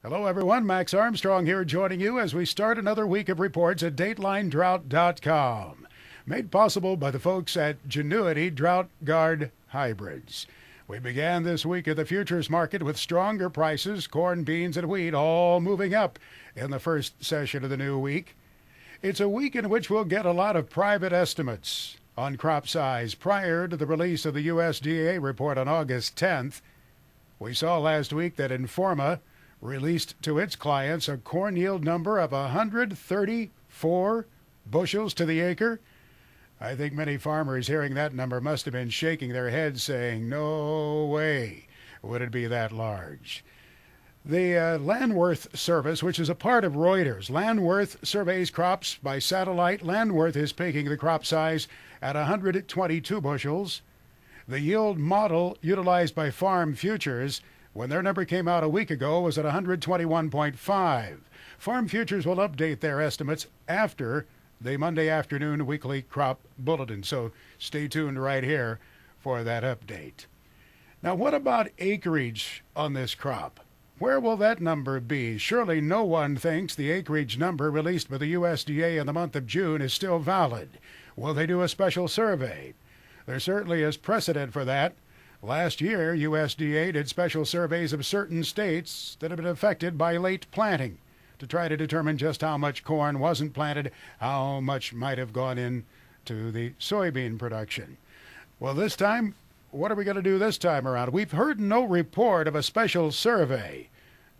Hello, everyone. Max Armstrong here joining you as we start another week of reports at DatelineDrought.com. Made possible by the folks at Genuity Drought Guard Hybrids. We began this week at the futures market with stronger prices, corn, beans, and wheat all moving up in the first session of the new week. It's a week in which we'll get a lot of private estimates on crop size prior to the release of the USDA report on August 10th. We saw last week that Informa released to its clients a corn yield number of 134 bushels to the acre. I think many farmers hearing that number must have been shaking their heads saying, no way would it be that large. The Landworth service, which is a part of Reuters, Landworth surveys crops by satellite. Landworth is picking the crop size at 122 bushels. The yield model utilized by Farm Futures, when their number came out a week ago, was at 121.5. Farm Futures will update their estimates after the Monday afternoon weekly crop bulletin, so stay tuned right here for that update. Now, what about acreage on this crop? Where will that number be? Surely no one thinks the acreage number released by the USDA in the month of June is still valid. Will they do a special survey? There certainly is precedent for that. Last year, USDA did special surveys of certain states that have been affected by late planting to try to determine just how much corn wasn't planted, how much might have gone into the soybean production. Well, this time, what are we going to do this time around? We've heard no report of a special survey,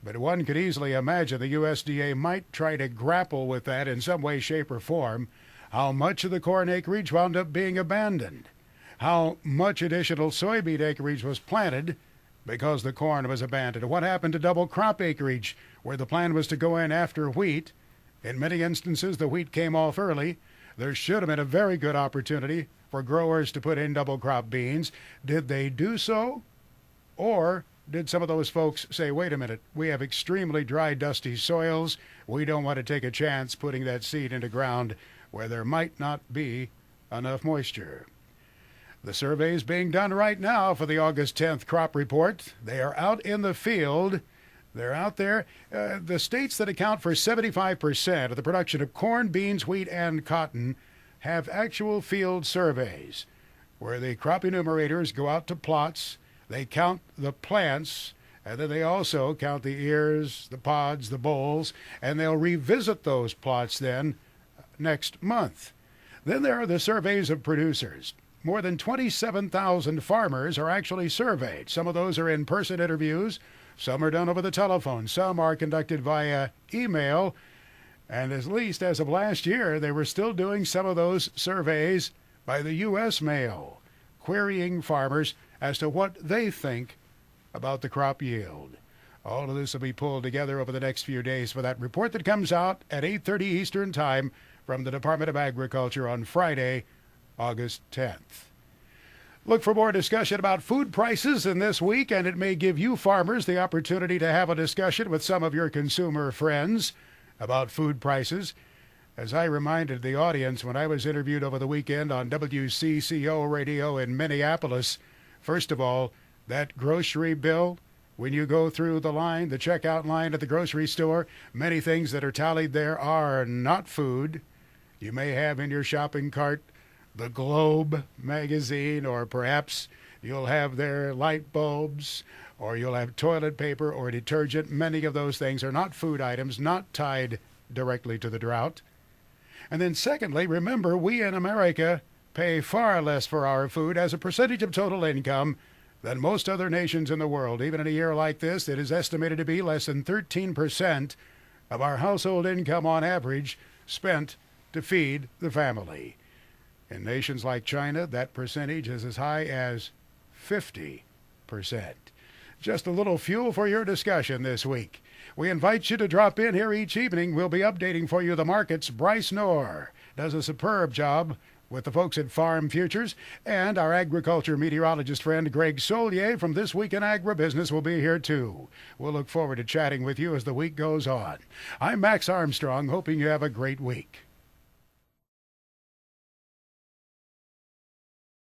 but one could easily imagine the USDA might try to grapple with that in some way, shape, or form. How much of the corn acreage wound up being abandoned? How much additional soybean acreage was planted because the corn was abandoned? What happened to double crop acreage where the plan was to go in after wheat? In many instances, the wheat came off early. There should have been a very good opportunity for growers to put in double crop beans. Did they do so? Or did some of those folks say, wait a minute, we have extremely dry, dusty soils. We don't want to take a chance putting that seed into ground where there might not be enough moisture. The survey is being done right now for the August 10th crop report. They are out in the field. They're out there. The states that account for 75% of the production of corn, beans, wheat, and cotton have actual field surveys where the crop enumerators go out to plots. They count the plants, and then they also count the ears, the pods, the bolls, and they'll revisit those plots then next month. Then there are the surveys of producers. More than 27,000 farmers are actually surveyed. Some of those are in-person interviews. Some are done over the telephone. Some are conducted via email. And at least as of last year, they were still doing some of those surveys by the U.S. mail, querying farmers as to what they think about the crop yield. All of this will be pulled together over the next few days for that report that comes out at 8:30 Eastern Time from the Department of Agriculture on Friday, August 10th. Look for more discussion about food prices in this week, and it may give you farmers the opportunity to have a discussion with some of your consumer friends about food prices. As I reminded the audience when I was interviewed over the weekend on WCCO radio in Minneapolis, first of all, that grocery bill, when you go through the line, the checkout line at the grocery store, many things that are tallied there are not food. You may have in your shopping cart the Globe magazine, or perhaps you'll have their light bulbs, or you'll have toilet paper or detergent. Many of those things are not food items, not tied directly to the drought. And then secondly, remember, we in America pay far less for our food as a percentage of total income than most other nations in the world. Even in a year like this, it is estimated to be less than 13% of our household income on average spent to feed the family. In nations like China, that percentage is as high as 50%. Just a little fuel for your discussion this week. We invite you to drop in here each evening. We'll be updating for you the markets. Bryce Knorr does a superb job with the folks at Farm Futures, and our agriculture meteorologist friend Greg Solier from This Week in Agribusiness will be here too. We'll look forward to chatting with you as the week goes on. I'm Max Armstrong, hoping you have a great week.